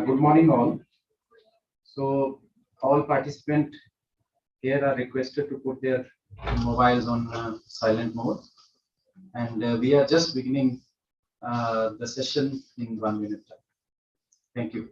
Good morning, all. So, all participants here are requested to put their mobiles on silent mode, and we are just beginning the session in 1 minute time. Thank you.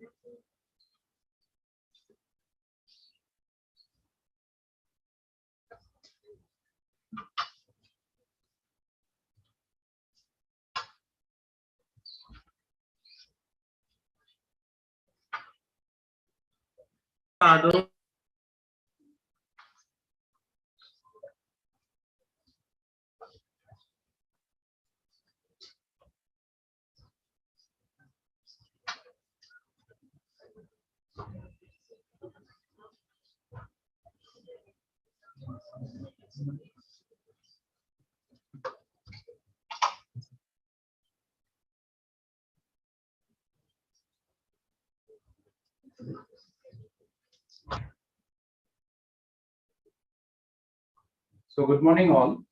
So, good morning, all.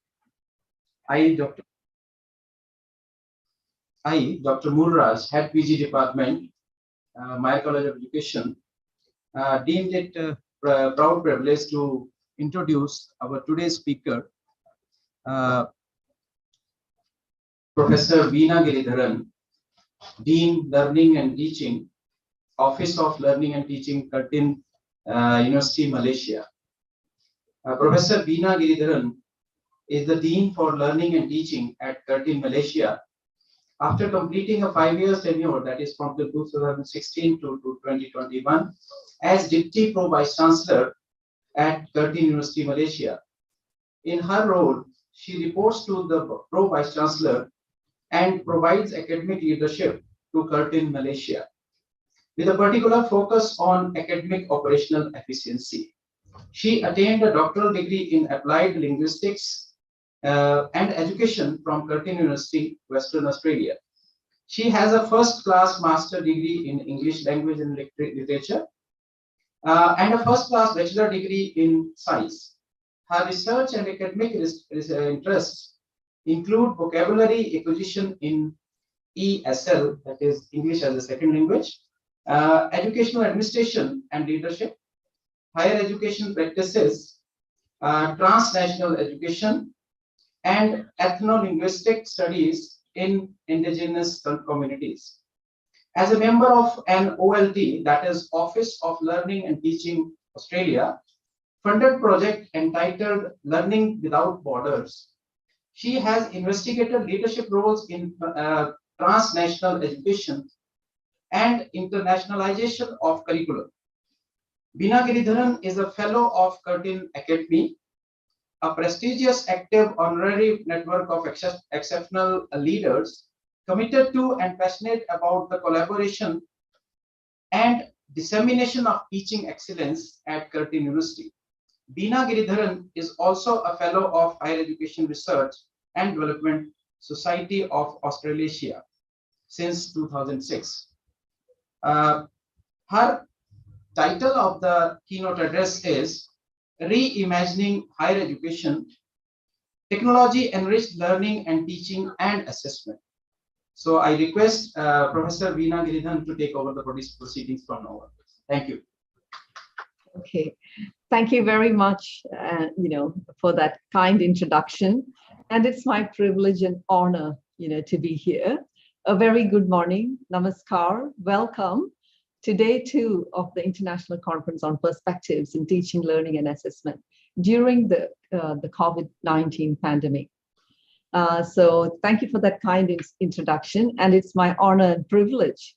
I, Dr. Murraj, Head PG Department, Meyer College of Education, deemed it a proud privilege to introduce our today's speaker, Professor Veena Giridharan, Dean, Learning and Teaching, Office of Learning and Teaching, Curtin University, Malaysia. Professor Veena Giridharan is the Dean for Learning and Teaching at Curtin, Malaysia. After completing a 5-year tenure, that is from 2016 to 2021, as Deputy Pro Vice Chancellor at Curtin University, Malaysia. In her role, she reports to the Pro Vice Chancellor and provides academic leadership to Curtin, Malaysia, with a particular focus on academic operational efficiency. She attained a doctoral degree in applied linguistics and education from Curtin University, Western Australia. She has a first-class master degree in English language and literature and a first-class bachelor degree in science. Her research and academic interests include vocabulary acquisition in ESL, that is English as a second language, educational administration and leadership, higher education practices, transnational education, and ethno-linguistic studies in indigenous communities. As a member of an OLT, that is Office of Learning and Teaching Australia, funded project entitled Learning Without Borders, she has investigated leadership roles in transnational education and internationalization of curriculum. Veena Giridharan is a fellow of Curtin Academy, a prestigious active honorary network of exceptional leaders committed to and passionate about the collaboration and dissemination of teaching excellence at Curtin University. Veena Giridharan is also a fellow of Higher Education Research and Development Society of Australasia since 2006. Her title of the keynote address is Reimagining Higher Education, Technology-Enriched Learning and Teaching and Assessment. So I request Professor Veena Giridharan to take over the proceedings from now on. Thank you. Okay, thank you very much, for that kind introduction. And it's my privilege and honor, to be here. A very good morning, namaskar, welcome to day 2 of the International Conference on Perspectives in Teaching, Learning, and Assessment during the COVID-19 pandemic. So thank you for that kind introduction. And it's my honor and privilege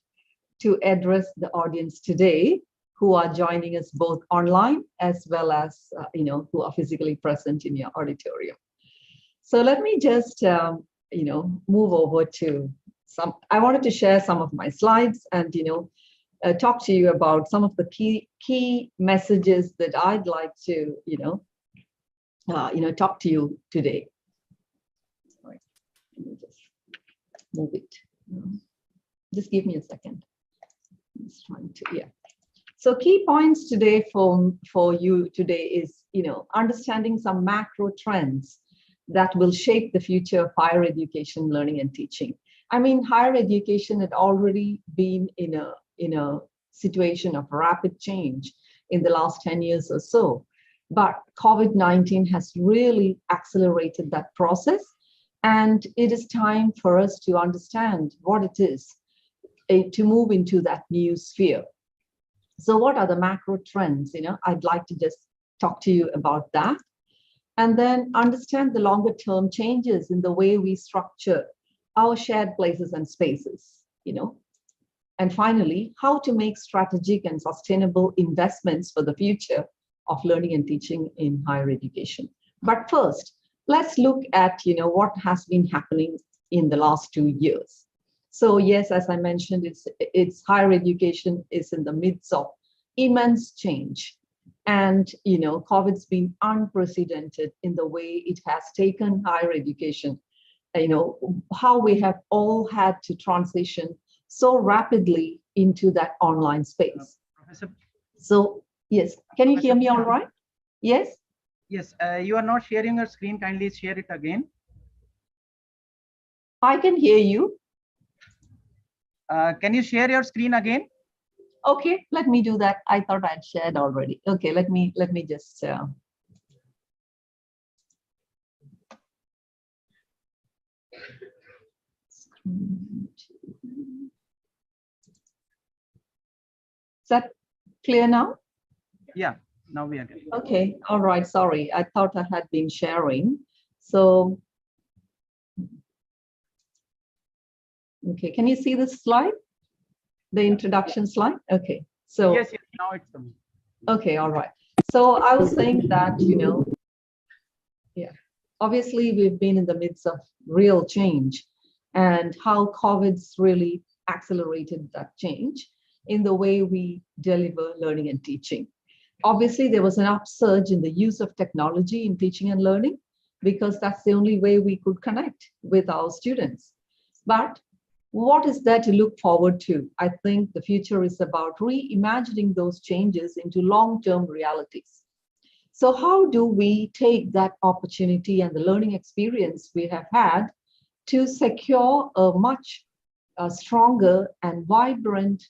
to address the audience today who are joining us both online as well as, who are physically present in your auditorium. So let me just, move over to I wanted to share some of my slides and, talk to you about some of the key messages that I'd like to, talk to you today. Sorry, let me just move it. Just give me a second. I'm just trying to, yeah. So key points today for you today is, understanding some macro trends that will shape the future of higher education, learning, and teaching. I mean, higher education had already been in a situation of rapid change in the last 10 years or so, but COVID-19 has really accelerated that process, and it is time for us to understand what it is to move into that new sphere. So what are the macro trends? I'd like to just talk to you about that, and then understand the longer term changes in the way we structure our shared places and spaces, and finally, how to make strategic and sustainable investments for the future of learning and teaching in higher education. But first, let's look at, what has been happening in the last 2 years. So yes, as I mentioned, it's higher education is in the midst of immense change. And, COVID's been unprecedented in the way it has taken higher education, how we have all had to transition so rapidly into that online space. Professor, so, yes, can you hear me all right? Yes? Yes, you are not sharing your screen. Kindly share it again. I can hear you. Can you share your screen again? Okay, let me do that. I thought I'd shared already. Okay, let me just. Is that clear now? Yeah, now we are good. Okay, all right, sorry. I thought I had been sharing. So, okay, can you see this slide? The introduction slide? Okay, so. Yes, now it's coming. Okay, all right. So I was saying that, yeah, obviously we've been in the midst of real change, and how COVID's really accelerated that change in the way we deliver learning and teaching. Obviously, there was an upsurge in the use of technology in teaching and learning, because that's the only way we could connect with our students. But what is there to look forward to? I think the future is about reimagining those changes into long-term realities. So how do we take that opportunity and the learning experience we have had to secure a much stronger and vibrant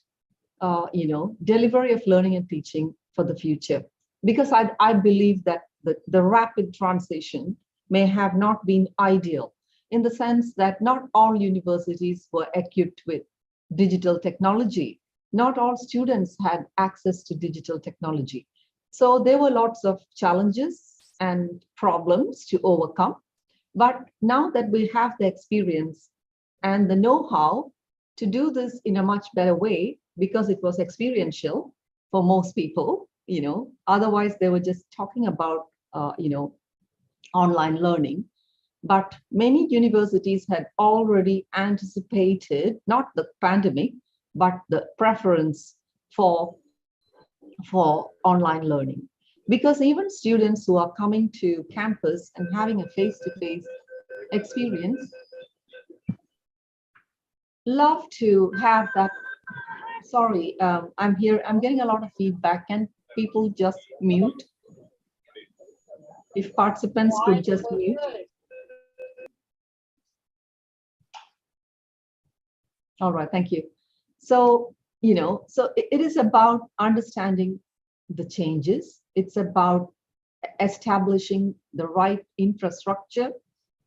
delivery of learning and teaching for the future? Because I believe that the rapid transition may have not been ideal, in the sense that not all universities were equipped with digital technology. Not all students had access to digital technology. So there were lots of challenges and problems to overcome. But now that we have the experience and the know-how to do this in a much better way, because it was experiential for most people, otherwise they were just talking about, online learning. But many universities had already anticipated not the pandemic, but the preference for online learning. Because even students who are coming to campus and having a face-to-face experience love to have that. Sorry, I'm here. I'm getting a lot of feedback. Can people just mute? If participants could just mute. All right, thank you. So, so it is about understanding the changes. It's about establishing the right infrastructure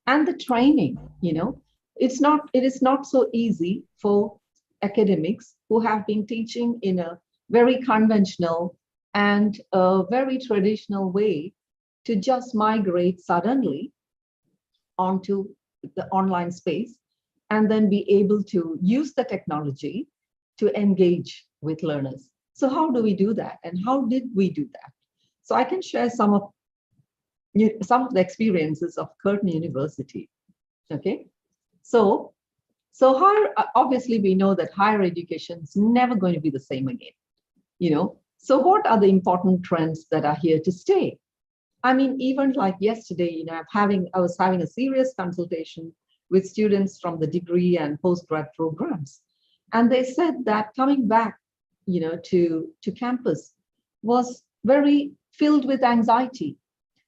and the training. It is not so easy for academics who have been teaching in a very conventional and a very traditional way to just migrate suddenly onto the online space and then be able to use the technology to engage with learners. So how do we do that? And how did we do that? So I can share some of the experiences of Curtin University. Okay, so obviously we know that higher education is never going to be the same again. So what are the important trends that are here to stay? I mean, even like yesterday, I was having a serious consultation with students from the degree and postgrad programs, and they said that coming back, to campus was very filled with anxiety.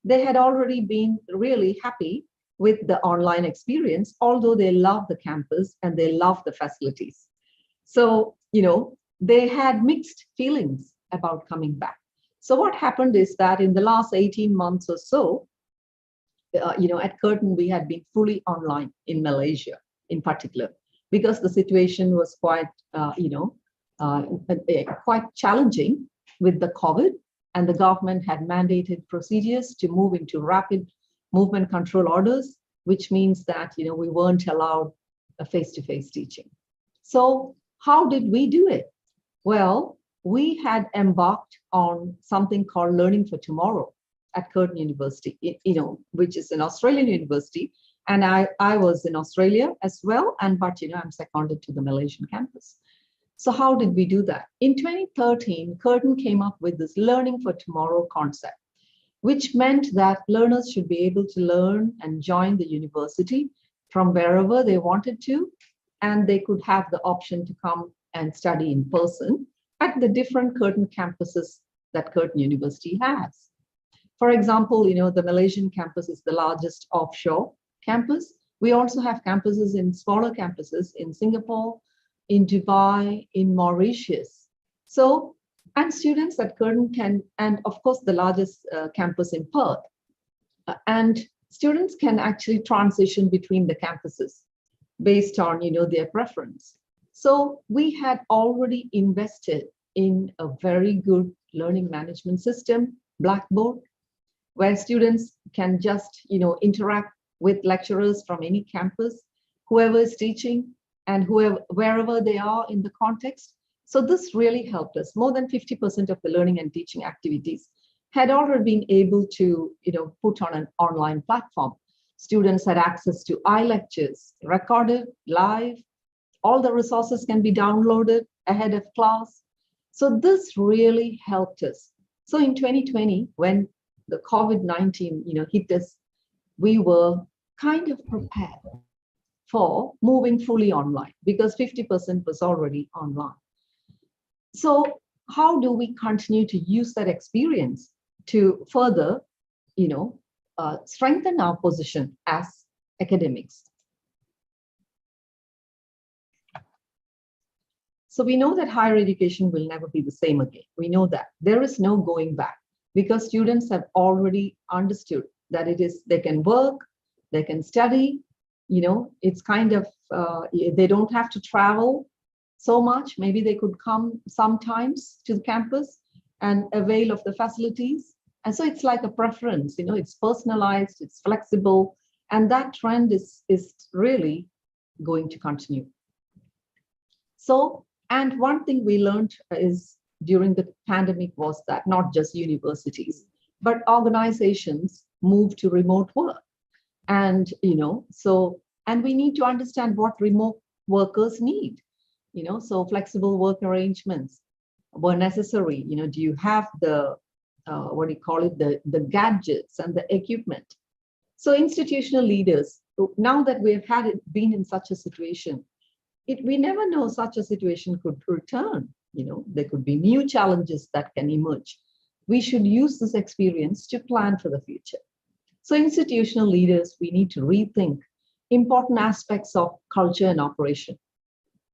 They had already been really happy with the online experience, although they love the campus and they love the facilities. So, they had mixed feelings about coming back. So what happened is that in the last 18 months or so, at Curtin, we had been fully online in Malaysia in particular, because the situation was quite, quite challenging with the COVID, and the government had mandated procedures to move into rapid movement control orders, which means that, we weren't allowed a face-to-face teaching. So how did we do it? Well, we had embarked on something called Learning for Tomorrow at Curtin University, which is an Australian university. And I was in Australia as well. But I'm seconded to the Malaysian campus. So how did we do that? In 2013, Curtin came up with this Learning for Tomorrow concept, which meant that learners should be able to learn and join the university from wherever they wanted to, and they could have the option to come and study in person at the different Curtin campuses that Curtin University has. For example, the Malaysian campus is the largest offshore campus. We also have campuses in smaller campuses in Singapore, in Dubai, in Mauritius. So, and students at Curtin can, and of course the largest campus in Perth, and students can actually transition between the campuses based on, their preference. So we had already invested in a very good learning management system, Blackboard, where students can just, interact with lecturers from any campus, whoever is teaching, and wherever they are in the context. So this really helped us. More than 50% of the learning and teaching activities had already been able to, put on an online platform. Students had access to iLectures, recorded, live. All the resources can be downloaded ahead of class. So this really helped us. So in 2020, when the COVID-19, hit us, we were kind of prepared for moving fully online because 50% was already online. So how do we continue to use that experience to further, strengthen our position as academics? So we know that higher education will never be the same again. We know that there is no going back because students have already understood that they can work, they can study, it's kind of, they don't have to travel so much. Maybe they could come sometimes to the campus and avail of the facilities. And so it's like a preference, it's personalized, it's flexible, and that trend is really going to continue. So, and one thing we learned is during the pandemic was that not just universities, but organizations moved to remote work. And, and we need to understand what remote workers need, so flexible work arrangements were necessary. Do you have the, the gadgets and the equipment? So institutional leaders, now that we've been in such a situation, we never know such a situation could return. There could be new challenges that can emerge. We should use this experience to plan for the future. So institutional leaders, we need to rethink important aspects of culture and operation.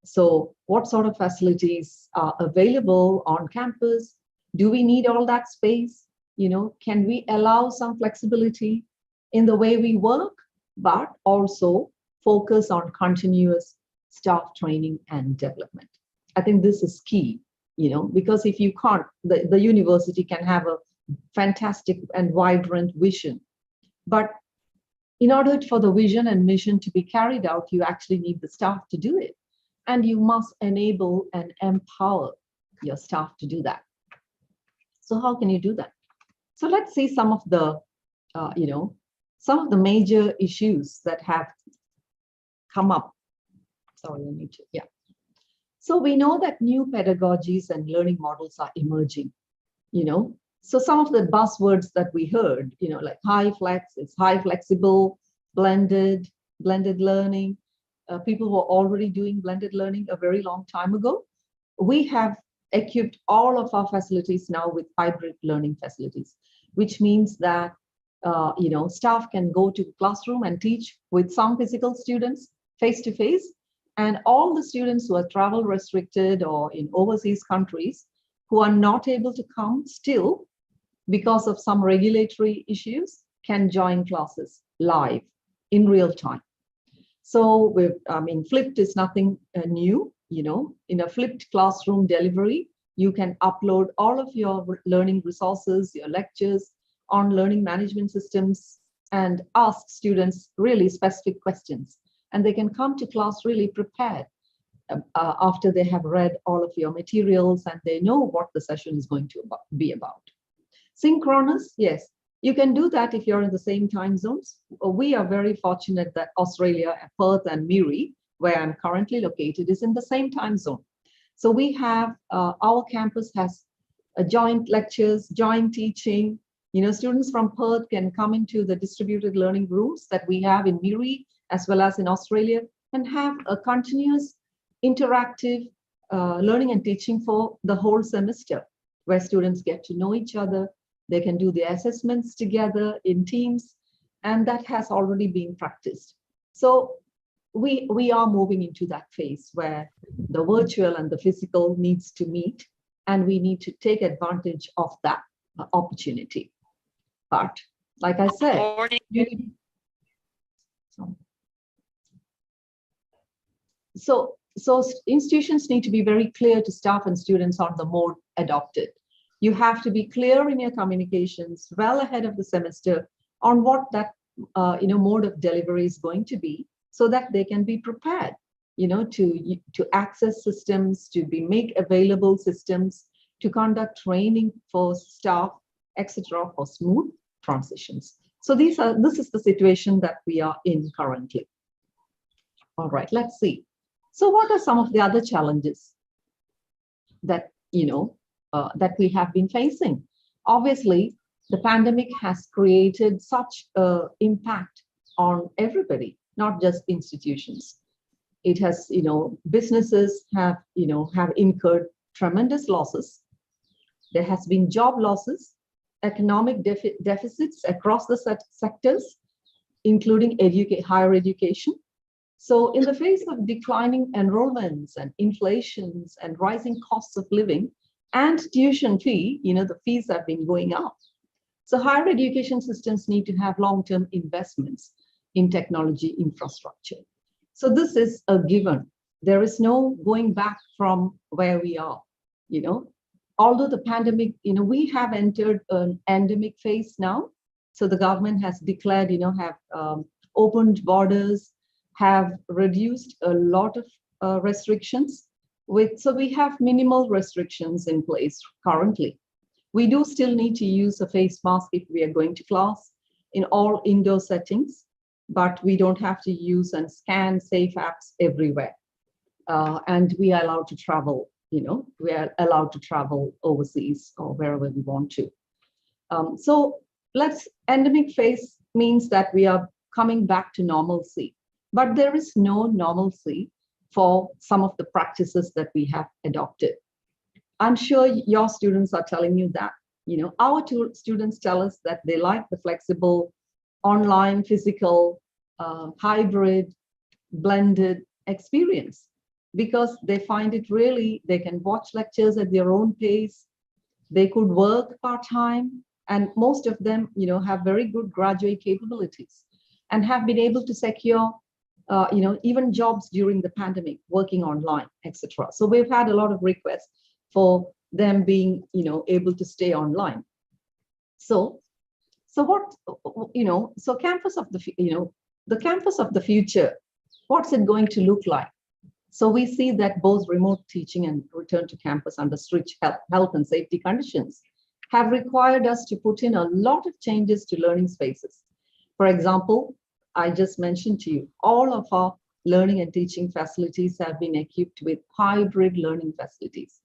So what sort of facilities are available on campus? Do we need all that space? Can we allow some flexibility in the way we work, but also focus on continuous staff training and development. I think this is key, because if you can't, the university can have a fantastic and vibrant vision, but in order for the vision and mission to be carried out, you actually need the staff to do it. And you must enable and empower your staff to do that. So how can you do that? So let's see some of the, some of the major issues that have come up. Sorry, I need to, yeah. So we know that new pedagogies and learning models are emerging, So some of the buzzwords that we heard, like high flex, it's high flexible, blended learning. People were already doing blended learning a very long time ago. We have equipped all of our facilities now with hybrid learning facilities, which means that staff can go to the classroom and teach with some physical students face to face, and all the students who are travel restricted or in overseas countries who are not able to come still because of some regulatory issues can join classes live in real time. So flipped is nothing new, in a flipped classroom delivery, you can upload all of your learning resources, your lectures on learning management systems, and ask students really specific questions. And they can come to class really prepared after they have read all of your materials and they know what the session is going to be about. Synchronous, yes, you can do that if you're in the same time zones. We are very fortunate that Australia, Perth and Miri, where I'm currently located, is in the same time zone. So we have, our campus has joint lectures, joint teaching. Students from Perth can come into the distributed learning rooms that we have in Miri as well as in Australia and have a continuous interactive learning and teaching for the whole semester, where students get to know each other. They can do the assessments together in teams, and that has already been practiced. So we are moving into that phase where the virtual and the physical needs to meet, and we need to take advantage of that opportunity. But like I said, so institutions need to be very clear to staff and students on the mode adopted. You have to be clear in your communications well ahead of the semester on what that mode of delivery is going to be, so that they can be prepared, to access systems, to make available systems, to conduct training for staff, etc., for smooth transitions. So this is the situation that we are in currently. All right, let's see. So what are some of the other challenges that that we have been facing? Obviously, the pandemic has created such an impact on everybody, not just institutions. It has, businesses have incurred tremendous losses. There has been job losses, economic deficits across the sectors, including higher education. So in the face of declining enrollments and inflations and rising costs of living and tuition fee, the fees have been going up. So higher education systems need to have long-term investments in technology infrastructure. So this is a given. There is no going back from where we are, Although the pandemic, we have entered an endemic phase now. So the government has declared, have opened borders, have reduced a lot of restrictions. So we have minimal restrictions in place currently. We do still need to use a face mask if we are going to class in all indoor settings, but we don't have to use and scan safe apps everywhere. And we are allowed to travel, we are allowed to travel overseas or wherever we want to. So endemic phase means that we are coming back to normalcy, but there is no normalcy for some of the practices that we have adopted. I'm sure your students are telling you that, our students tell us that they like the flexible, online, physical, hybrid, blended experience, because they find it really, they can watch lectures at their own pace, they could work part-time, and most of them, have very good graduate capabilities and have been able to secure even jobs during the pandemic, working online, etc. So we've had a lot of requests for them being, able to stay online. So what, so campus of the campus of the future, what's it going to look like? So we see that both remote teaching and return to campus under strict health and safety conditions have required us to put in a lot of changes to learning spaces. For example, I just mentioned to you, all of our learning and teaching facilities have been equipped with hybrid learning facilities.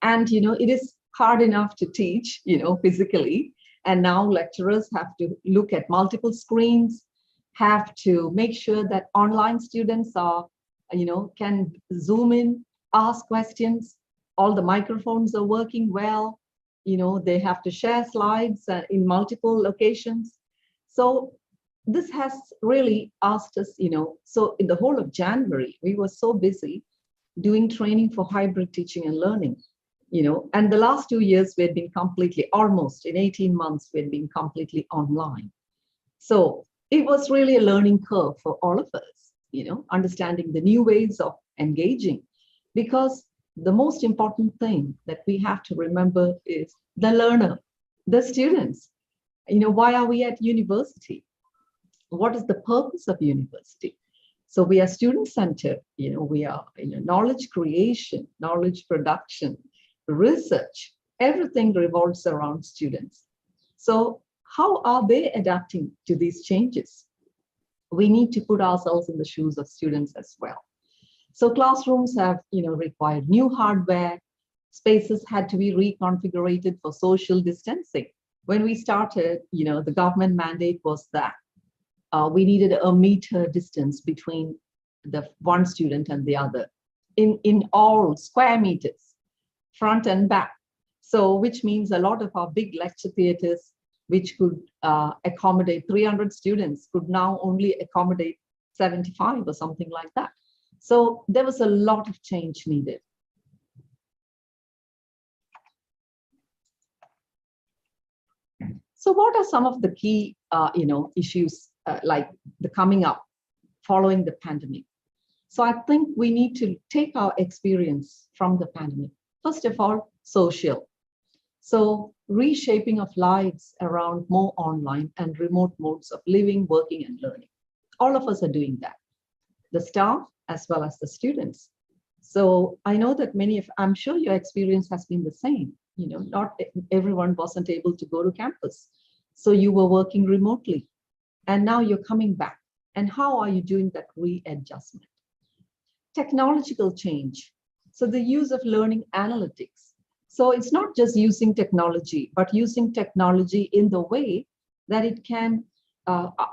And, it is hard enough to teach, physically. And now lecturers have to look at multiple screens, have to make sure that online students are, can zoom in, ask questions, all the microphones are working well, they have to share slides in multiple locations. So this has really asked us, so in the whole of January, we were so busy doing training for hybrid teaching and learning, and the last 2 years we had been completely, almost in 18 months, we had been completely online. So it was really a learning curve for all of us, understanding the new ways of engaging, because the most important thing that we have to remember is the learner, the students. Why are we at university? What is the purpose of university? So we are student-centered, we are knowledge creation, knowledge production, research, everything revolves around students. So how are they adapting to these changes? We need to put ourselves in the shoes of students as well. So classrooms have, required new hardware. Spaces had to be reconfigured for social distancing. When we started, the government mandate was that we needed a meter distance between the one student and the other in all square meters, front and back. So which means a lot of our big lecture theaters, which could accommodate 300 students, could now only accommodate 75 or something like that. So there was a lot of change needed. So what are some of the key, issues like the coming up following the pandemic? So I think we need to take our experience from the pandemic. First of all, social. So reshaping of lives around more online and remote modes of living, working, and learning. All of us are doing that, the staff as well as the students. So I know that I'm sure your experience has been the same. Not everyone wasn't able to go to campus. So you were working remotely, and now you're coming back. And how are you doing that readjustment? Technological change. So the use of learning analytics. So it's not just using technology, but using technology in the way that it can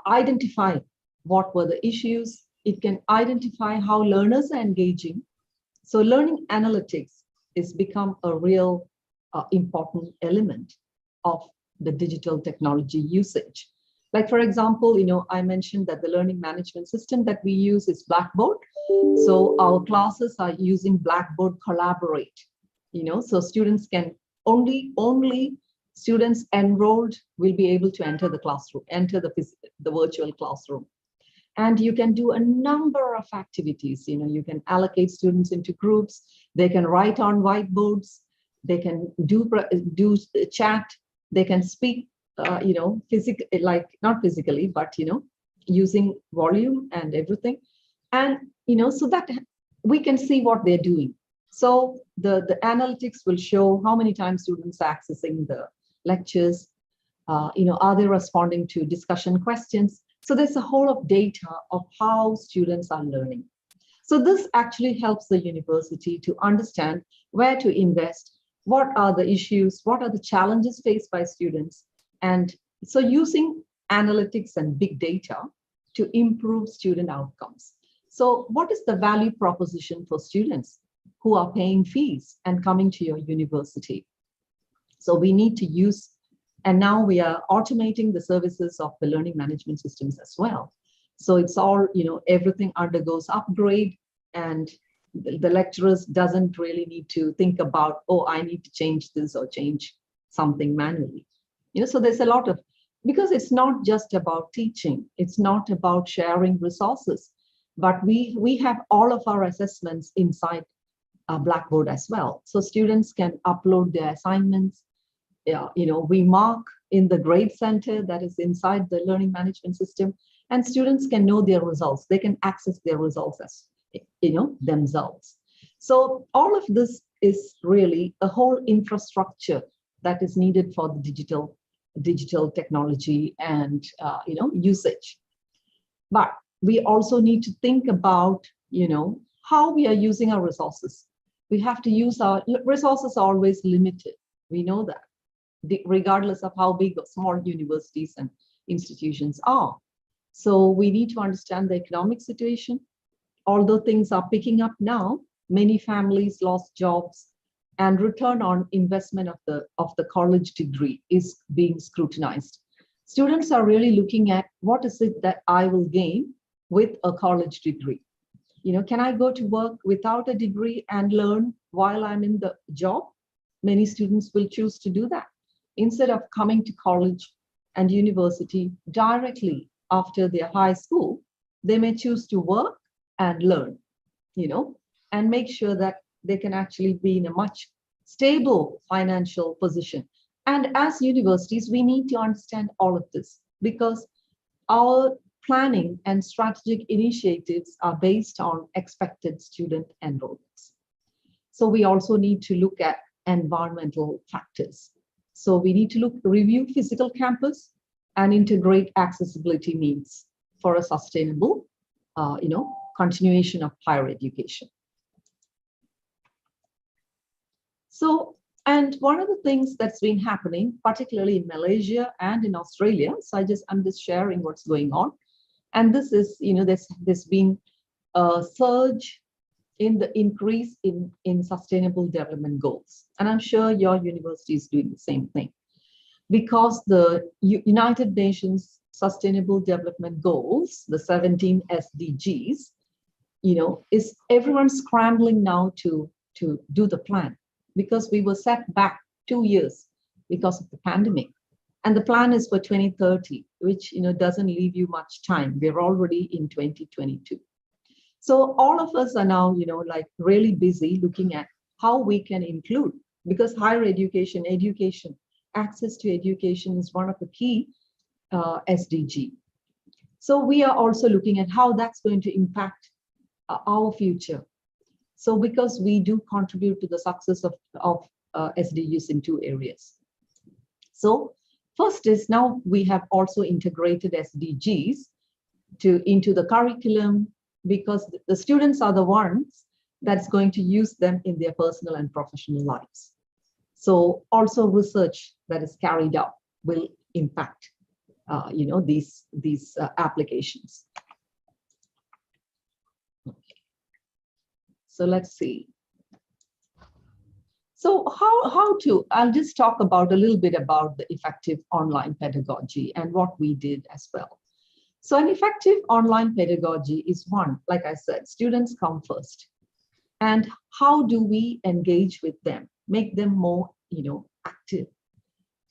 identify what were the issues. It can identify how learners are engaging. So learning analytics has become a real important element of the digital technology usage. Like, for example, I mentioned that the learning management system that we use is Blackboard. So our classes are using Blackboard Collaborate. So students can only students enrolled will be able to enter the classroom, enter the virtual classroom. And you can do a number of activities. You can allocate students into groups. They can write on whiteboards. They can do chat. They can speak, like not physically, but, using volume and everything. And, so that we can see what they're doing. So the analytics will show how many times students are accessing the lectures, are they responding to discussion questions? So there's a whole of data of how students are learning. So this actually helps the university to understand where to invest, what are the issues, what are the challenges faced by students. And so using analytics and big data to improve student outcomes. So what is the value proposition for students who are paying fees and coming to your university? So we need to use, and now we are automating the services of the learning management systems as well. So it's all, everything undergoes upgrade, and the lecturers doesn't really need to think about, oh, I need to change this or change something manually. So there's a lot of, because it's not just about teaching, it's not about sharing resources. but we have all of our assessments inside Blackboard as well. So students can upload their assignments. We mark in the grade center that is inside the learning management system, and students can know their results. They can access their results as themselves. So all of this is really a whole infrastructure that is needed for the digital technology and usage. But we also need to think about how we are using our resources. We have to use our resources are always limited. We know that, regardless of how big or small universities and institutions are. So we need to understand the economic situation. Although things are picking up now, many families lost jobs, and return on investment of the college degree is being scrutinized. Students are really looking at what is it that I will gain with a college degree. Can I go to work without a degree and learn while I'm in the job? Many students will choose to do that instead of coming to college and university directly after their high school. They may choose to work and learn, and make sure that they can actually be in a much stable financial position. And as universities, we need to understand all of this, because our planning and strategic initiatives are based on expected student enrollments. So we also need to look at environmental factors. So we need to review physical campus and integrate accessibility needs for a sustainable, continuation of higher education. So, and one of the things that's been happening, particularly in Malaysia and in Australia, so I'm just sharing what's going on. And this is, there's been a surge in the increase in sustainable development goals. And I'm sure your university is doing the same thing, because the United Nations Sustainable Development Goals, the 17 SDGs, is everyone scrambling now to do the plan, because we were set back 2 years because of the pandemic. And the plan is for 2030, which doesn't leave you much time. We're already in 2022. So all of us are now, really busy looking at how we can include, because higher education, access to education is one of the key SDG. So we are also looking at how that's going to impact our future. So because we do contribute to the success of SDGs in 2 areas. So first is, now we have also integrated SDGs into the curriculum, because the students are the ones that's going to use them in their personal and professional lives. So also research that is carried out will impact these applications. Okay. So let's see. So I'll just talk about a little bit about the effective online pedagogy and what we did as well. So an effective online pedagogy is one, like I said, students come first. And how do we engage with them, make them more, active?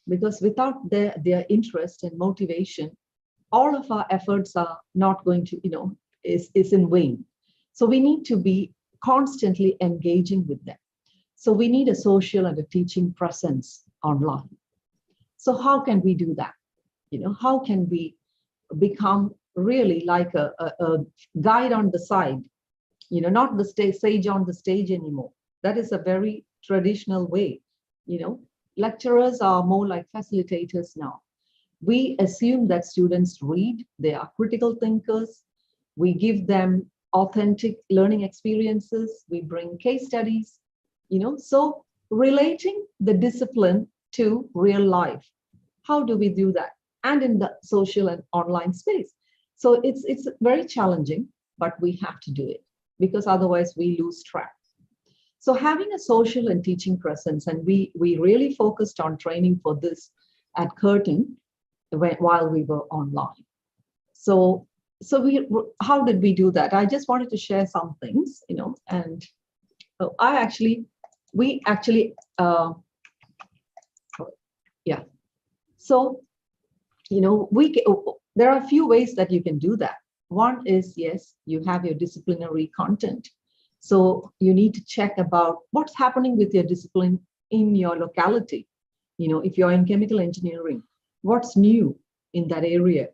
Because without their interest and motivation, all of our efforts are not going to, is in vain. So we need to be constantly engaging with them. So we need a social and a teaching presence online. So how can we do that? How can we become really like a guide on the side, not the sage on the stage anymore? That is a very traditional way. Lecturers are more like facilitators now. We assume that students read, they are critical thinkers. We give them authentic learning experiences. We bring case studies, so relating the discipline to real life. How do we do that? And in the social and online space. So it's very challenging, but we have to do it, because otherwise we lose track. So having a social and teaching presence, and we really focused on training for this at Curtin while we were online. So how did we do that? I just wanted to share some things, and So, there are a few ways that you can do that. One is, yes, you have your disciplinary content. So you need to check about what's happening with your discipline in your locality. If you're in chemical engineering, what's new in that area?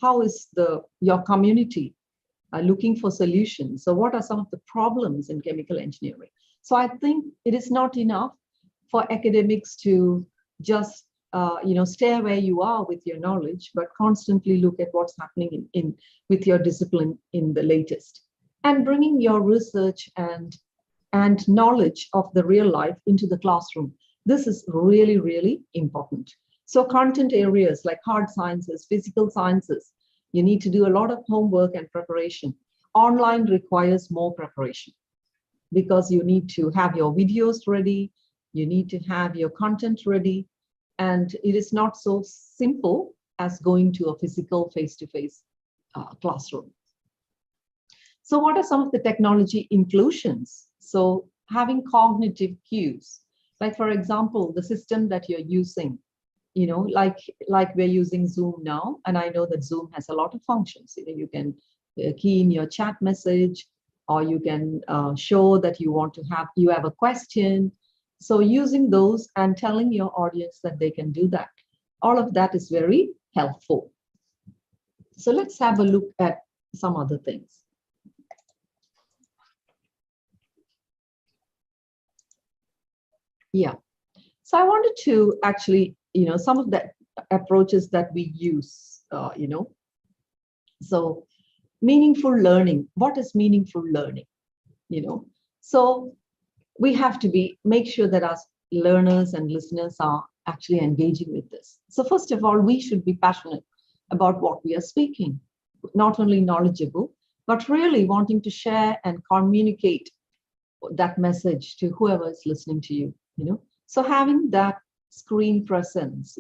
How is your community looking for solutions? So what are some of the problems in chemical engineering? So I think it is not enough for academics to just stay where you are with your knowledge, but constantly look at what's happening with your discipline in the latest, and bringing your research and knowledge of the real life into the classroom. This is really, really important. So content areas like hard sciences, physical sciences, you need to do a lot of homework and preparation. Online requires more preparation because you need to have your videos ready, you need to have your content ready, and it is not so simple as going to a physical face-to-face classroom. So what are some of the technology inclusions? So having cognitive cues, like for example, the system that you're using, like we're using Zoom now, and I know that Zoom has a lot of functions. You can key in your chat message, or you can show that you have a question. So using those and telling your audience that they can do that, all of that is very helpful. So let's have a look at some other things. Yeah, so I wanted to actually, some of the approaches that we use, so meaningful learning. What is meaningful learning? So we have to make sure that our learners and listeners are actually engaging with this. So first of all, we should be passionate about what we are speaking, not only knowledgeable, but really wanting to share and communicate that message to whoever is listening to you. So having that screen presence,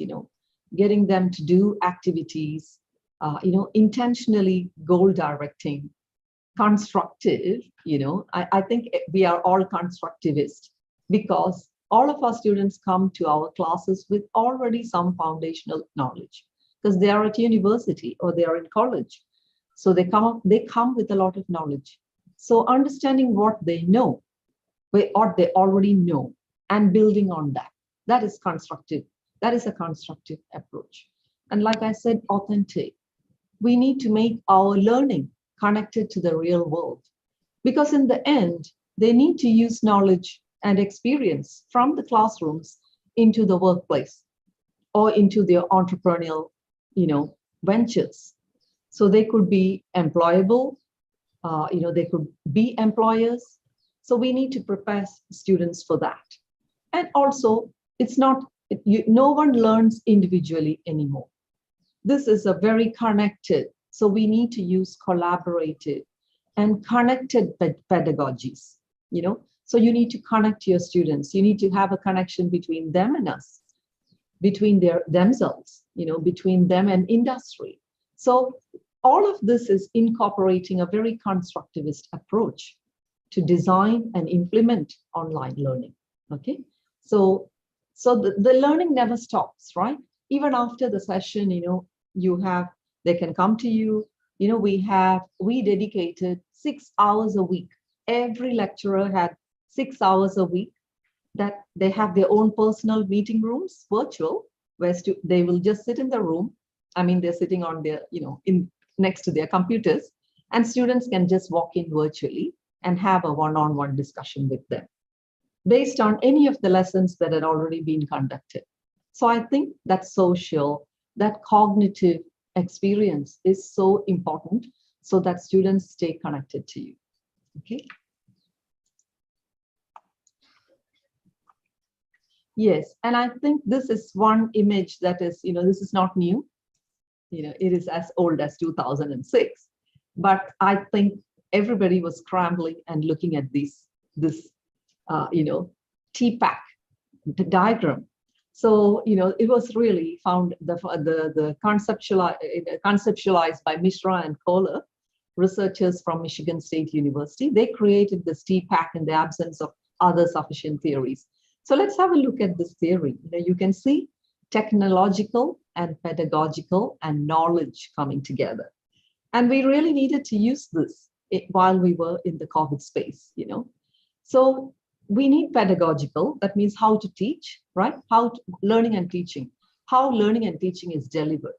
getting them to do activities, intentionally goal directing, constructive, I think we are all constructivist because all of our students come to our classes with already some foundational knowledge because they are at university or they are in college. So they come with a lot of knowledge. So understanding what they know, what they already know, and building on that. That is constructive. That is a constructive approach. And like I said, authentic. We need to make our learning connected to the real world. Because in the end, they need to use knowledge and experience from the classrooms into the workplace or into their entrepreneurial, ventures. So they could be employable, they could be employers. So we need to prepare students for that. And also, no one learns individually anymore. This is a very connected, so we need to use collaborative and connected pedagogies, So you need to connect your students. You need to have a connection between them and us, between themselves, between them and industry. So all of this is incorporating a very constructivist approach to design and implement online learning, okay? So the learning never stops, right? Even after the session, they can come to you. We dedicated 6 hours a week. Every lecturer had 6 hours a week that they have their own personal meeting rooms, virtual, where they will just sit in the room. I mean, they're sitting on their, next to their computers, and students can just walk in virtually and have a one-on-one discussion with them based on any of the lessons that had already been conducted. So I think that social, that cognitive experience is so important so that students stay connected to you, okay? Yes, and I think this is one image that is, this is not new. It is as old as 2006, but I think everybody was scrambling and looking at this TPAC diagram. So, it was really found the conceptualized by Mishra and Kohler, researchers from Michigan State University. They created this TPAC in the absence of other sufficient theories. So let's have a look at this theory. You can see technological and pedagogical and knowledge coming together. And we really needed to use this while we were in the COVID space, So we need pedagogical, that means how to teach, right? Learning and teaching, how learning and teaching is delivered.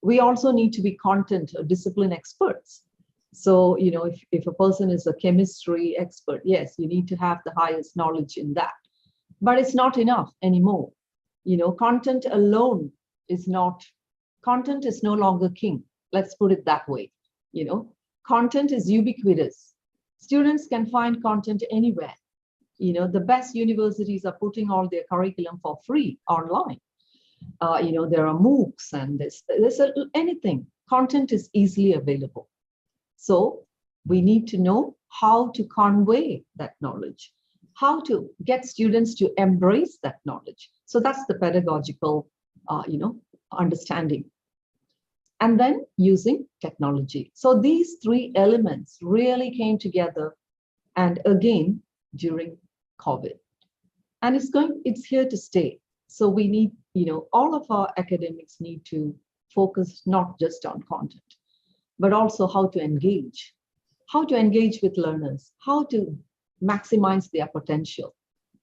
We also need to be content or discipline experts. So, if a person is a chemistry expert, yes, you need to have the highest knowledge in that. But it's not enough anymore. Content alone is content is no longer king. Let's put it that way. Content is ubiquitous. Students can find content anywhere. The best universities are putting all their curriculum for free online. There are MOOCs and there's anything. Content is easily available. So we need to know how to convey that knowledge, how to get students to embrace that knowledge. So that's the pedagogical, understanding. And then using technology. So these three elements really came together, and again during COVID. And it's here to stay. So we need, all of our academics need to focus not just on content, but also how to engage with learners, how to maximize their potential,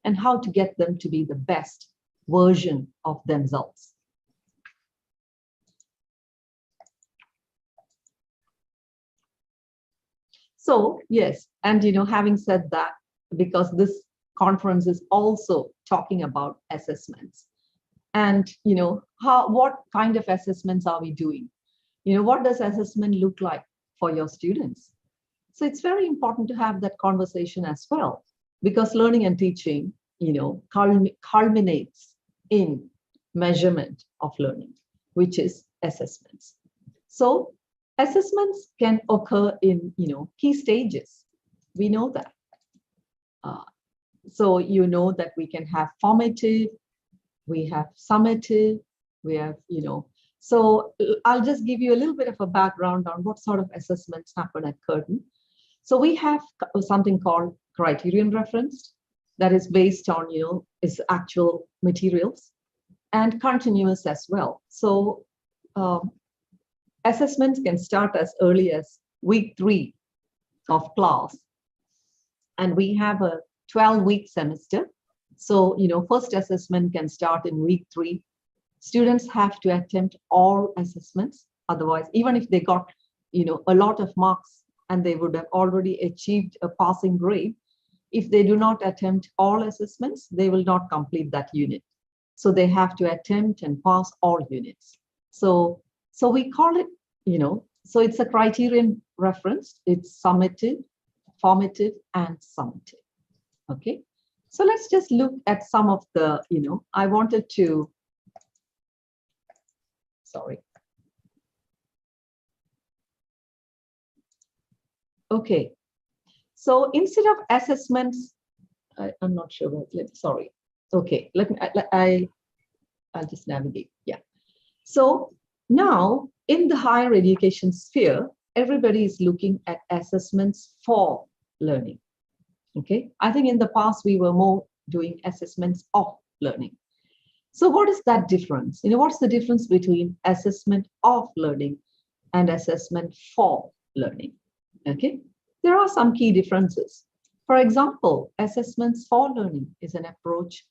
and how to get them to be the best version of themselves. So yes, and having said that, because this conference is also talking about assessments, and what kind of assessments are we doing? What does assessment look like for your students? So it's very important to have that conversation as well, because learning and teaching, culminates in measurement of learning, which is assessments. So assessments can occur in, key stages. We know that. So that we can have formative, we have summative, we have, So I'll just give you a little bit of a background on what sort of assessments happen at Curtin. So we have something called criterion referenced, that is based on, is actual materials, and continuous as well. So assessments can start as early as week 3 of class, and we have a 12-week semester. So, first assessment can start in week 3. Students have to attempt all assessments. Otherwise, even if they got, a lot of marks and they would have already achieved a passing grade, if they do not attempt all assessments, they will not complete that unit. So they have to attempt and pass all units. So we call it, so it's a criterion reference. It's summative, formative, and summative. Okay. So let's just look at some of the, I wanted to, sorry. Okay. So instead of assessments, I'm not sure what, sorry. Okay, I'll just navigate. Yeah. So now in the higher education sphere, everybody is looking at assessments for learning. Okay, I think in the past we were more doing assessments of learning. So what is that difference? What's the difference between assessment of learning and assessment for learning? Okay, there are some key differences. For example, assessments for learning is an approach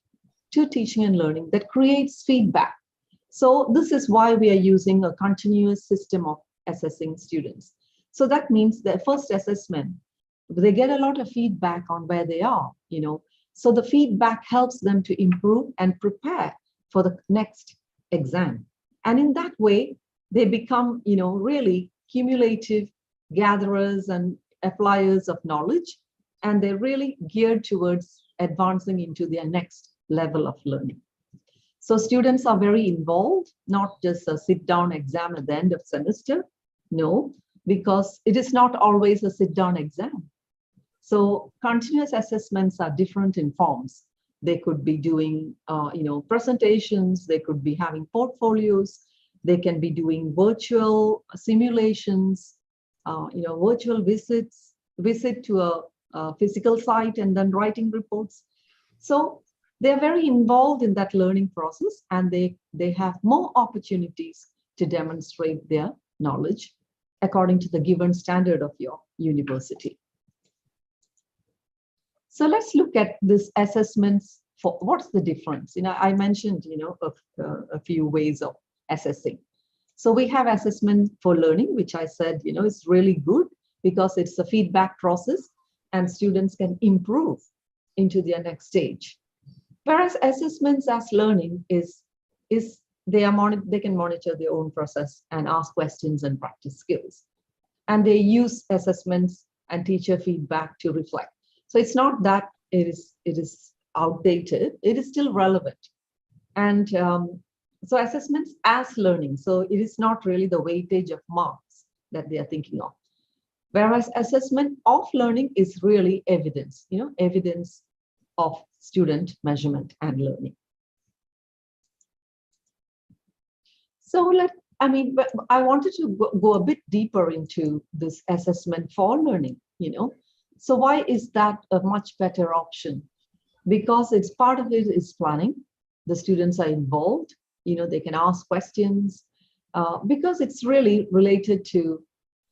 to teaching and learning that creates feedback. So this is why we are using a continuous system of assessing students. So that means the first assessment, they get a lot of feedback on where they are, So the feedback helps them to improve and prepare for the next exam. And in that way, they become, really cumulative gatherers and appliers of knowledge, and they're really geared towards advancing into their next level of learning. So students are very involved, not just a sit-down exam at the end of semester. No, because it is not always a sit-down exam. So continuous assessments are different in forms. They could be doing, presentations. They could be having portfolios. They can be doing virtual simulations, virtual visit to a physical site, and then writing reports. So they're very involved in that learning process, and they have more opportunities to demonstrate their knowledge. according to the given standard of your university. So let's look at this assessments. For what's the difference? I mentioned, a few ways of assessing. So we have assessment for learning, which I said, is really good because it's a feedback process and students can improve into their next stage. Whereas assessments as learning is they can monitor their own process and ask questions and practice skills. And they use assessments and teacher feedback to reflect. So it's not that it is outdated, it is still relevant. And so assessments as learning, so it is not really the weightage of marks that they are thinking of. Whereas assessment of learning is really evidence, evidence of student measurement and learning. So I wanted to go a bit deeper into this assessment for learning, So why is that a much better option? Because it's part of it is planning. The students are involved, they can ask questions because it's really related to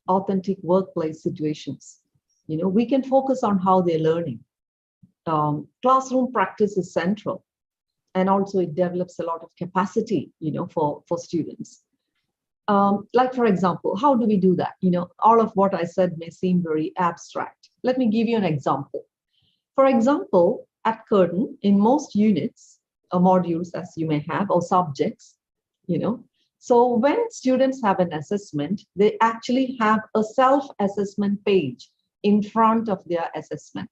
authentic workplace situations. We can focus on how they're learning. Classroom practice is central. And also it develops a lot of capacity, for students. Like, for example, how do we do that? All of what I said may seem very abstract. Let me give you an example. For example, at Curtin, in most units or modules, as you may have, or subjects, so when students have an assessment, they actually have a self-assessment page in front of their assessment.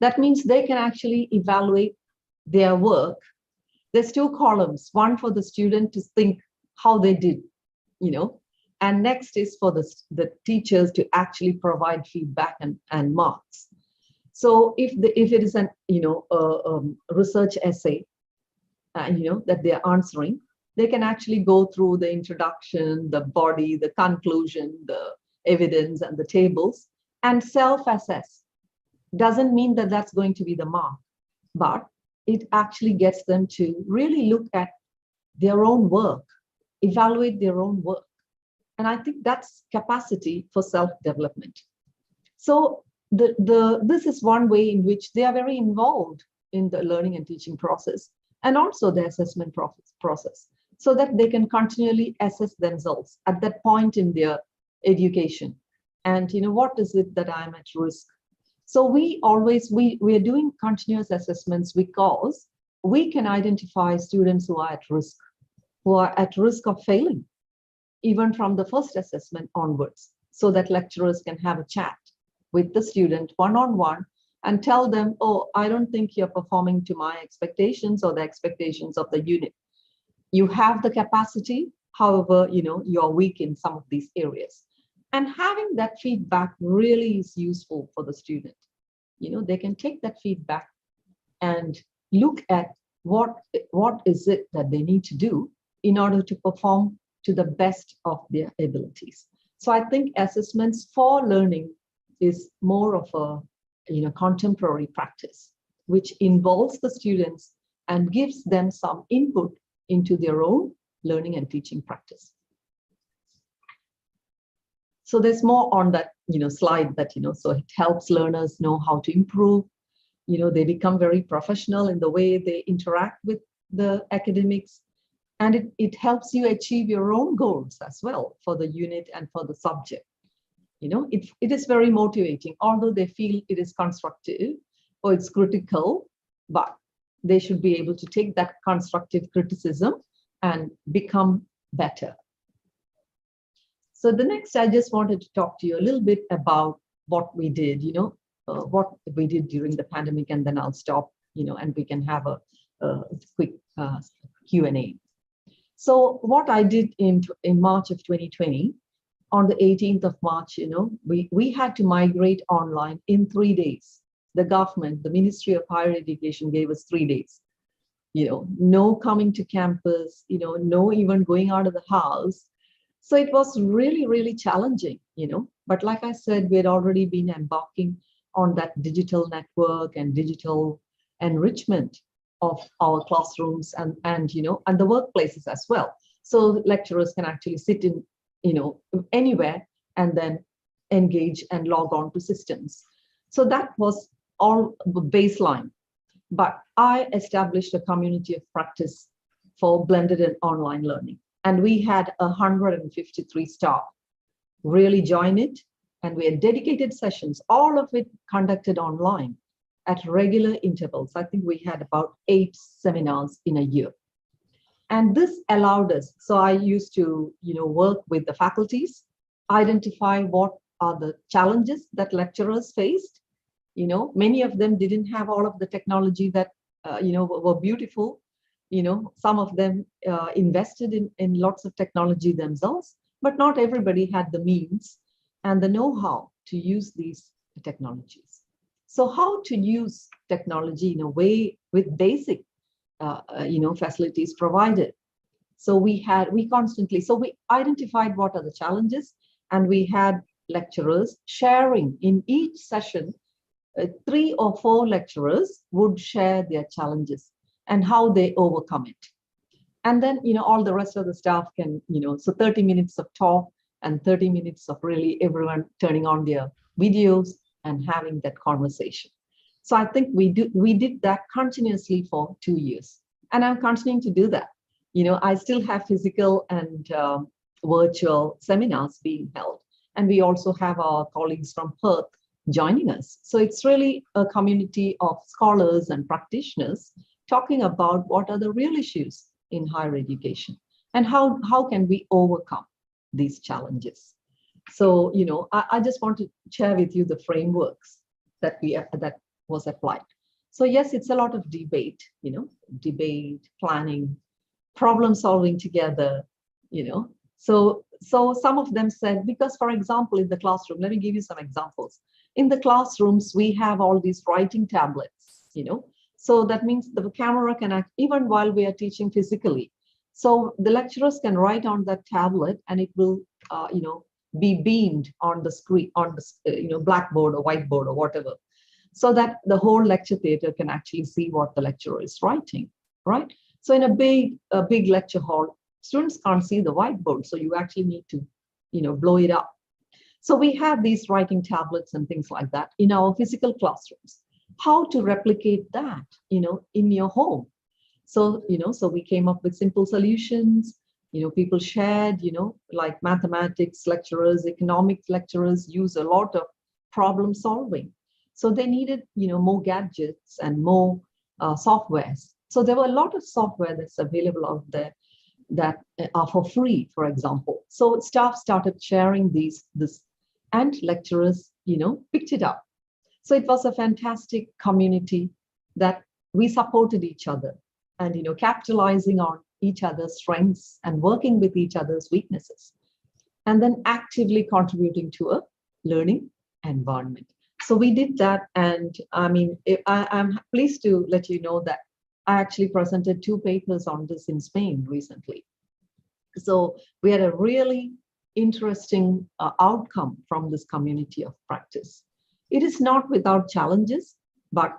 That means they can actually evaluate their work. There's two columns, one for the student to think how they did, and next is for the teachers to actually provide feedback and marks. So if it is an research essay, that they're answering, they can actually go through the introduction, the body, the conclusion, the evidence, and the tables, and self-assess. Doesn't mean that that's going to be the mark, but it actually gets them to really look at their own work, evaluate their own work. And I think that's capacity for self-development. So this is one way in which they are very involved in the learning and teaching process, and also the assessment process, so that they can continually assess themselves at that point in their education. And what is it that I'm at risk? So we are doing continuous assessments because we can identify students who are at risk of failing, even from the first assessment onwards, so that lecturers can have a chat with the student one-on-one and tell them, oh, I don't think you're performing to my expectations or the expectations of the unit. You have the capacity, however, you're weak in some of these areas. And having that feedback really is useful for the student. They can take that feedback and look at what is it that they need to do in order to perform to the best of their abilities. So I think assessments for learning is more of a contemporary practice, which involves the students and gives them some input into their own learning and teaching practice. So there's more on that slide that so it helps learners know how to improve. They become very professional in the way they interact with the academics, and it helps you achieve your own goals as well for the unit and for the subject. It is very motivating, although they feel it is constructive or it's critical, but they should be able to take that constructive criticism and become better. So the next, I just wanted to talk to you a little bit about what we did, what we did during the pandemic, and then I'll stop, and we can have a quick Q&A. So what I did in March of 2020, on the 18th of March, we had to migrate online in 3 days. The government, the Ministry of Higher Education gave us 3 days. No coming to campus, no even going out of the house. So it was really, really challenging, but like I said, we had already been embarking on that digital network and digital enrichment of our classrooms and the workplaces as well. So lecturers can actually sit in, anywhere and then engage and log on to systems. So that was all the baseline. But I established a community of practice for blended and online learning. And we had 153 staff really join it. And we had dedicated sessions, all of it conducted online at regular intervals. I think we had about 8 seminars in a year. And this allowed us, so I used to, work with the faculties, identify what are the challenges that lecturers faced. Many of them didn't have all of the technology that, were beautiful. Some of them invested in lots of technology themselves, but not everybody had the means and the know-how to use these technologies. So how to use technology in a way with basic, facilities provided. So we identified what are the challenges, and we had lecturers sharing in each session. 3 or 4 lecturers would share their challenges and how they overcome it. And then, all the rest of the staff can, so 30 minutes of talk and 30 minutes of really everyone turning on their videos and having that conversation. So I think we did that continuously for 2 years. And I'm continuing to do that. I still have physical and virtual seminars being held. And we also have our colleagues from Perth joining us. So it's really a community of scholars and practitioners talking about what are the real issues in higher education and how can we overcome these challenges. So, I just want to share with you the frameworks that was applied. So yes, it's a lot of debate, debate, planning, problem solving together, So some of them said, because for example, in the classroom, let me give you some examples. In the classrooms, we have all these writing tablets, So that means the camera can act even while we are teaching physically. So the lecturers can write on that tablet and it will, be beamed on the screen, on the, blackboard or whiteboard or whatever, so that the whole lecture theater can actually see what the lecturer is writing, right? So in a big lecture hall, students can't see the whiteboard. So you actually need to, blow it up. So we have these writing tablets and things like that in our physical classrooms. How to replicate that, in your home? So, so we came up with simple solutions. People shared, like mathematics lecturers, economics lecturers use a lot of problem solving. So they needed, more gadgets and more softwares. So there were a lot of software that's available out there that are for free, for example. So staff started sharing this, and lecturers, picked it up. So it was a fantastic community that we supported each other and, capitalizing on each other's strengths and working with each other's weaknesses, and then actively contributing to a learning environment. So we did that. And I mean, I'm pleased to let you know that I actually presented 2 papers on this in Spain recently. So we had a really interesting outcome from this community of practice. It is not without challenges, but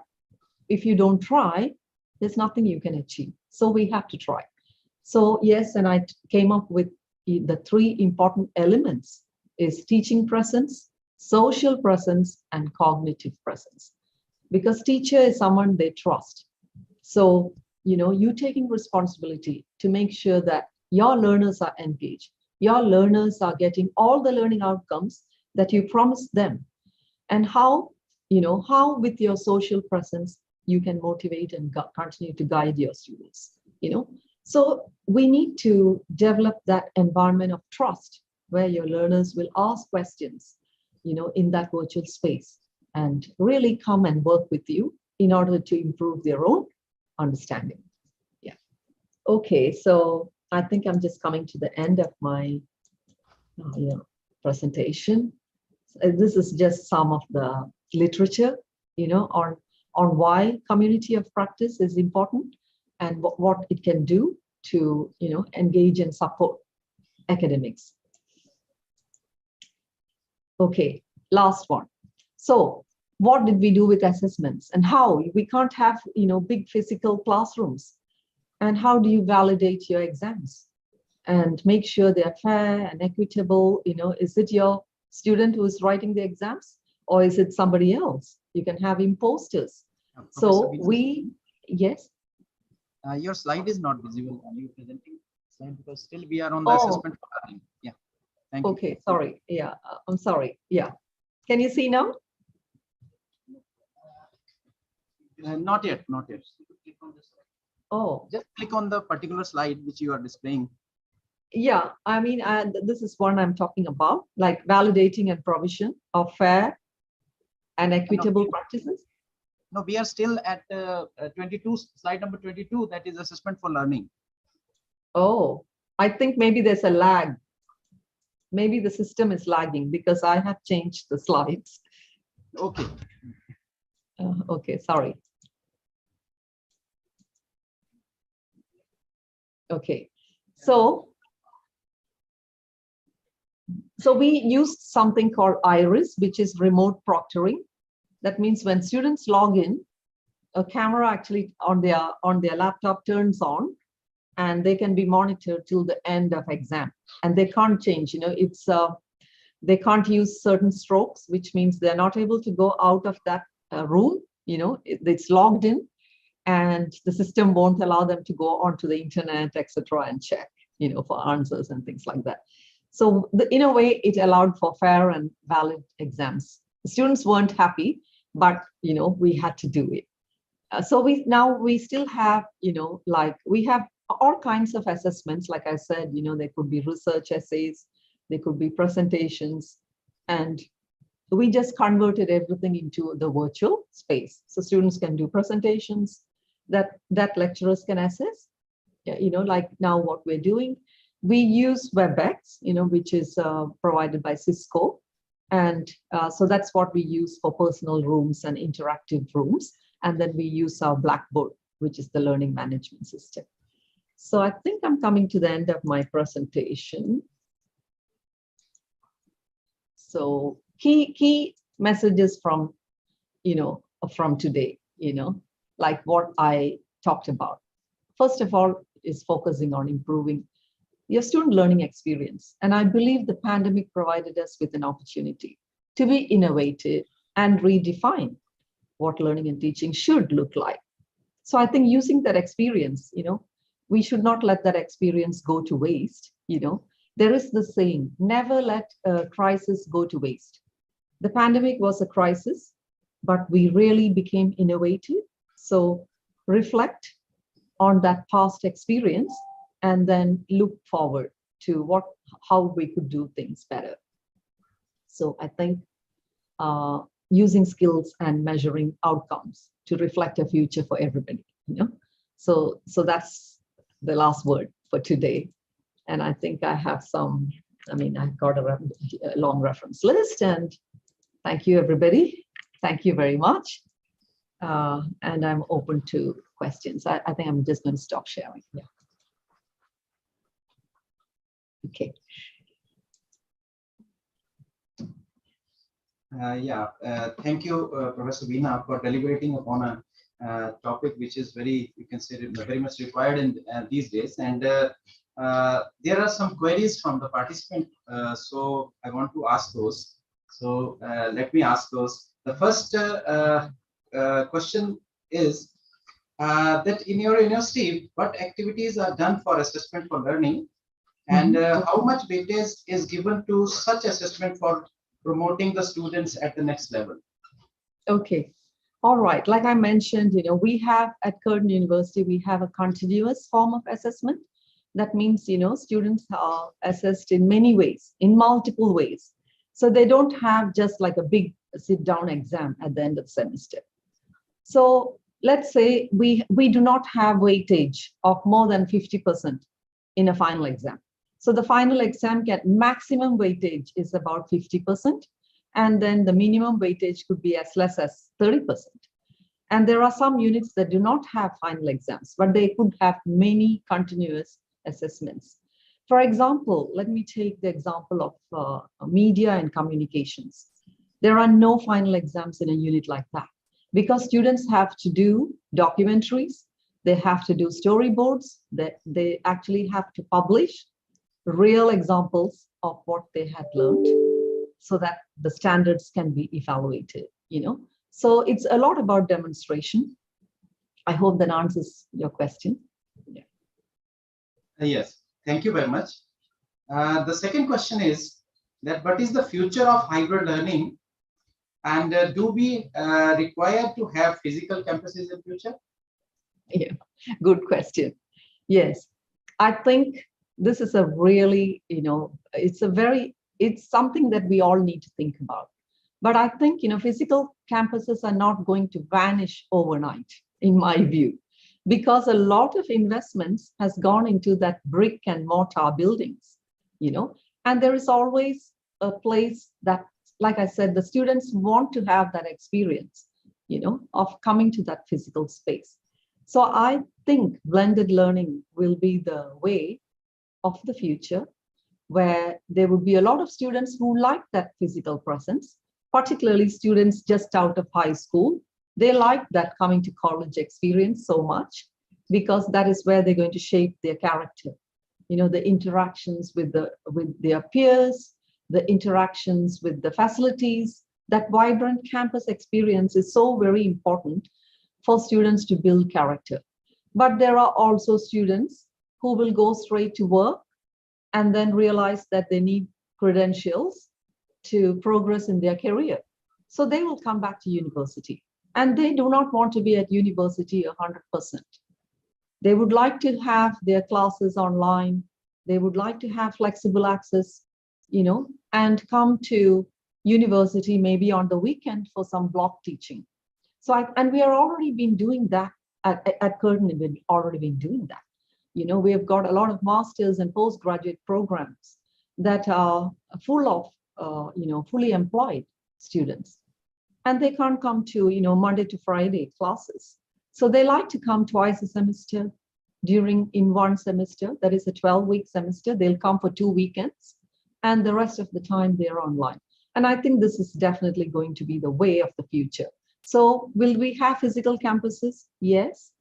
if you don't try, there's nothing you can achieve. So we have to try. So yes, and I came up with the 3 important elements is teaching presence, social presence, and cognitive presence. Because teacher is someone they trust. So, you taking responsibility to make sure that your learners are engaged, your learners are getting all the learning outcomes that you promised them, and how with your social presence, you can motivate and continue to guide your students, So we need to develop that environment of trust where your learners will ask questions, in that virtual space and really come and work with you in order to improve their own understanding. Yeah. Okay, so I think I'm just coming to the end of my presentation. This is just some of the literature, on why community of practice is important and what it can do to, engage and support academics. Okay, last one. So what did we do with assessments and how? We can't have, big physical classrooms. And how do you validate your exams and make sure they're fair and equitable? Is it your student who is writing the exams, or is it somebody else? You can have imposters. So yes. Your slide is not visible. Are you presenting slide? Because still we are on the Oh. assessment for learning. Yeah. Thank you. Okay, sorry. Yeah, I'm sorry. Yeah. Can you see now? Not yet, not yet. Oh, Just click on the particular slide which you are displaying. yeah. I mean, this is one I'm talking about, like validating and provision of fair and equitable practices. No, we are still at 22, slide number 22. That is assessment for learning. Oh, I think maybe there's a lag. Maybe the system is lagging because I have changed the slides. Okay. Okay, sorry. Okay, so we used something called IRIS, which is remote proctoring. That means when students log in, a camera actually on their laptop turns on, and they can be monitored till the end of exam, and they can't change. It's they can't use certain strokes, which means they're not able to go out of that room. It's logged in, and the system won't allow them to go onto the internet, etc., and check, for answers and things like that. So in a way, it allowed for fair and valid exams. The students weren't happy, but we had to do it. So we still have, like we have all kinds of assessments. Like I said, there could be research essays, there could be presentations, and we just converted everything into the virtual space. So students can do presentations that lecturers can assess. Like now what we're doing, we use WebEx, which is provided by Cisco. And so that's what we use for personal rooms and interactive rooms. And then we use our Blackboard, which is the learning management system. So I think I'm coming to the end of my presentation. So key messages from, from today, like what I talked about. First of all, is focusing on improving your student learning experience. And I believe the pandemic provided us with an opportunity to be innovative and redefine what learning and teaching should look like. So I think using that experience, we should not let that experience go to waste. There is the saying, never let a crisis go to waste. The pandemic was a crisis, but we really became innovative. So reflect on that past experience and then look forward to how we could do things better. So I think using skills and measuring outcomes to reflect a future for everybody, So that's the last word for today. And I think I have I've got a long reference list, and thank you, everybody. Thank you very much. And I'm open to questions. I think I'm just going to stop sharing. Yeah. Okay. Thank you, Professor Veena, for deliberating upon a topic which is very, you can say, very much required in these days. And there are some queries from the participant, so I want to ask those. So let me ask those. The first question is that in your university, what activities are done for assessment for learning, and how much weightage is given to such assessment for promoting the students at the next level? Okay. All right. Like I mentioned, we have at Curtin University, we have a continuous form of assessment. That means, students are assessed in many ways, in multiple ways. So they don't have just like a big sit-down exam at the end of the semester. So let's say we do not have weightage of more than 50% in a final exam. So the final exam maximum weightage is about 50%. And then the minimum weightage could be as less as 30%. And there are some units that do not have final exams, but they could have many continuous assessments. For example, let me take the example of media and communications. There are no final exams in a unit like that because students have to do documentaries, they have to do storyboards, they actually have to publish real examples of what they had learned. so that the standards can be evaluated, So it's a lot about demonstration. I hope that answers your question. Yeah. Yes, thank you very much. The second question is that what is the future of hybrid learning, and do we require to have physical campuses in future? Yeah, good question. Yes, I think this is a really, it's something that we all need to think about. But I think, physical campuses are not going to vanish overnight, in my view, because a lot of investments has gone into that brick and mortar buildings, and there is always a place that, like I said, the students want to have that experience, of coming to that physical space. So I think blended learning will be the way of the future, where there will be a lot of students who like that physical presence, particularly students just out of high school. They like that coming to college experience so much, because that is where they're going to shape their character. The interactions with their peers, the interactions with the facilities, that vibrant campus experience is so very important for students to build character. But there are also students who will go straight to work and then realize that they need credentials to progress in their career. So they will come back to university, and they do not want to be at university 100%. They would like to have their classes online. They would like to have flexible access, and come to university maybe on the weekend for some block teaching. And we are already been doing that at Curtin. We've already been doing that. We have got a lot of masters and postgraduate programs that are full of, fully employed students, and they can't come to, Monday to Friday classes. So they like to come twice a semester in one semester. That is a 12-week semester. They'll come for 2 weekends, and the rest of the time they're online. And I think this is definitely going to be the way of the future. So will we have physical campuses? Yes,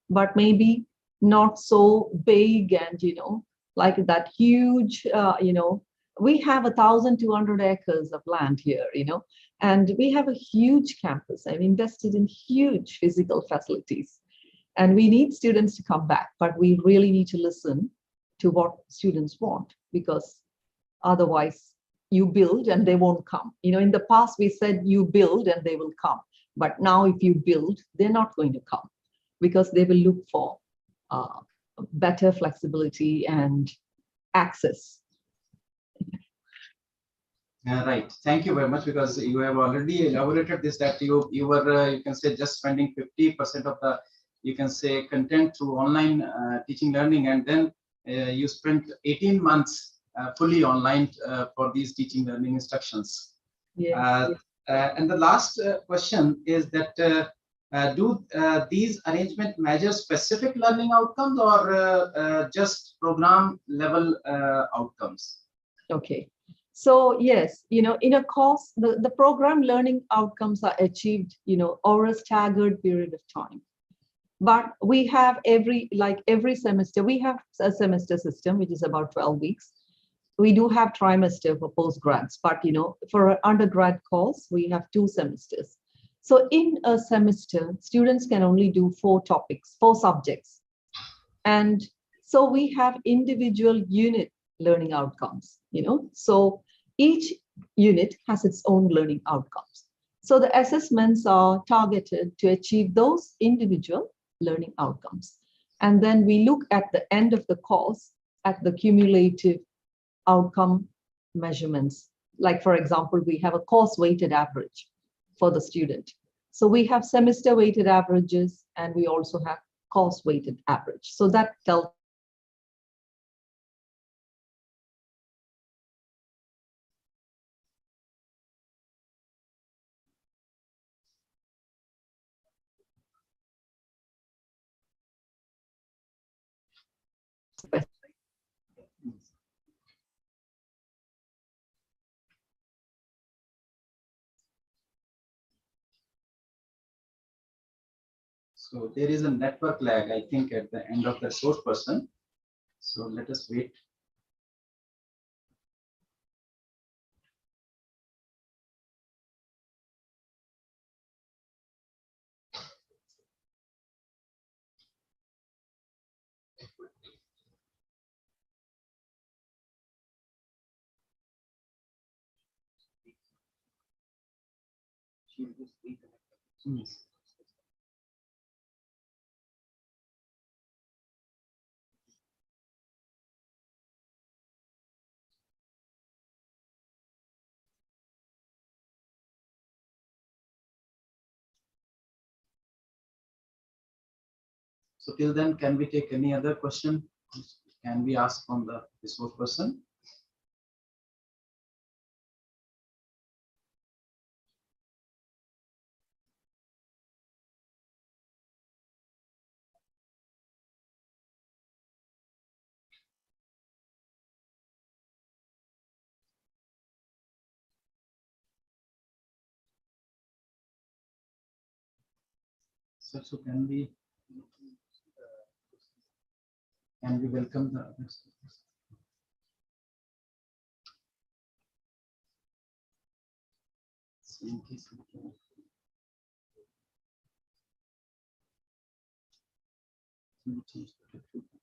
but maybe not so big and, like that huge, we have 1,200 acres of land here, and we have a huge campus. I've invested in huge physical facilities, and we need students to come back, but we really need to listen to what students want, because otherwise you build and they won't come. In the past we said you build and they will come, but now if you build, they're not going to come, because they will look for better flexibility and access. Right. Thank you very much, because you have already elaborated this, that you were you can say just spending 50% of the, you can say, content through online teaching learning, and then you spent 18 months fully online for these teaching learning instructions. Yes. And the last question is that do these arrangement measure specific learning outcomes, or just program level outcomes? Okay. So yes, in a course, the program learning outcomes are achieved, over a staggered period of time. But we have every semester, we have a semester system, which is about 12 weeks. We do have trimester for postgrads, but for an undergrad course, we have 2 semesters. So in a semester, students can only do 4 subjects. And so we have individual unit learning outcomes, so each unit has its own learning outcomes. So the assessments are targeted to achieve those individual learning outcomes. And then we look at the end of the course at the cumulative outcome measurements. Like, for example, we have a course weighted average for the student. So we have semester weighted averages, and we also have course weighted average. So that tells So there is a network lag, I think, at the end of the source person. So let us wait. So till then, can we take any other question? Can we ask from the resource person? So can we welcome the next person? So in case we can- we change the recruitment.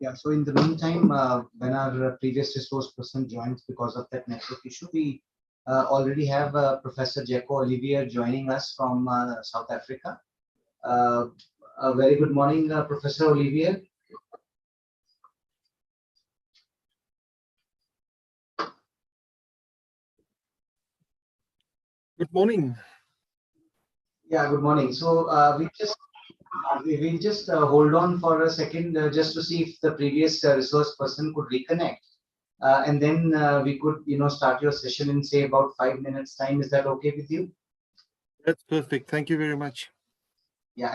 Yeah, so in the meantime, when our previous resource person joins because of that network issue, we already have Professor Jaco Olivier joining us from South Africa. A very good morning, Professor Olivier. Good morning. Yeah, good morning. So we just hold on for a second just to see if the previous resource person could reconnect. And then we could, start your session in say about 5 minutes time. Is that okay with you? That's perfect. Thank you very much. Yeah.